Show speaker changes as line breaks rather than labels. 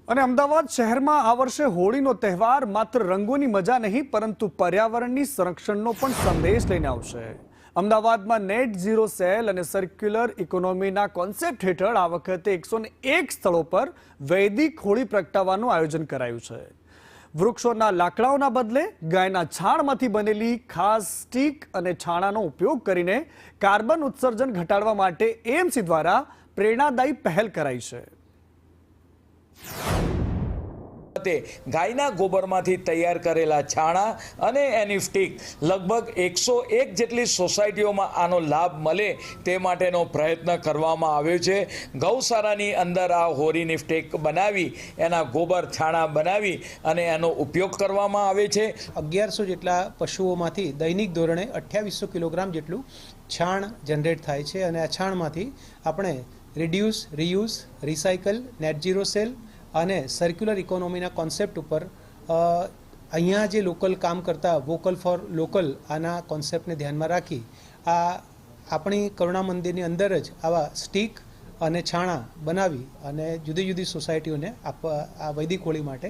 અને અમદાવાદ શહેરમાં આ વર્ષે હોળીનો તહેવાર માત્ર રંગોની મજા નહીં પરંતુ પર્યાવરણની સંરક્ષણનો પણ સંદેશ લઈને આવશે। અમદાવાદમાં નેટ ઝીરો સેલ અને સર્ક્યુલર ઇકોનોમીના કોન્સેપ્ટ હેઠળ આ વખતે 101 સ્થળો પર વૈદિક હોળી પ્રગટાવવાનું આયોજન કરાયું છે। વૃક્ષોના લાકડાઓના બદલે ગાયના છાણમાંથી બનેલી ખાસ સ્ટીક અને છાણાનો ઉપયોગ કરીને કાર્બન ઉત્સર્જન ઘટાડવા માટે એએમસી દ્વારા પ્રેરણાદાયી પહેલ કરાઈ છે।
ગાયના ગોબરમાંથી તૈયાર કરેલા છાણા અને એની સ્ટીક લગભગ 101 જેટલી સોસાયટીઓમાં આનો લાભ મળે તે માટેનો પ્રયત્ન કરવામાં આવ્યો છે। ગૌશાળાની અંદર આ હોળીની સ્ટીક બનાવી એના ગોબર છાણા બનાવી અને એનો ઉપયોગ કરવામાં આવે છે।
1100 જેટલા પશુઓમાંથી દૈનિક ધોરણે 2800 કિલોગ્રામ જેટલું છાણ જનરેટ થાય છે અને આ છાણમાંથી આપણે reduce, reuse, recycle, net zero cell અને સર્ક્યુલર ઇકોનોમીના કોન્સેપ્ટ ઉપર અહીંયા જે લોકલ કામ કરતા વોકલ ફોર લોકલ આના કોન્સેપ્ટને ધ્યાનમાં રાખી આપણી કરુણા મંદિરની અંદર જ આવા સ્ટીક અને છાણા બનાવી અને જુદી જુદી સોસાયટીઓને આ વૈદિક હોળી માટે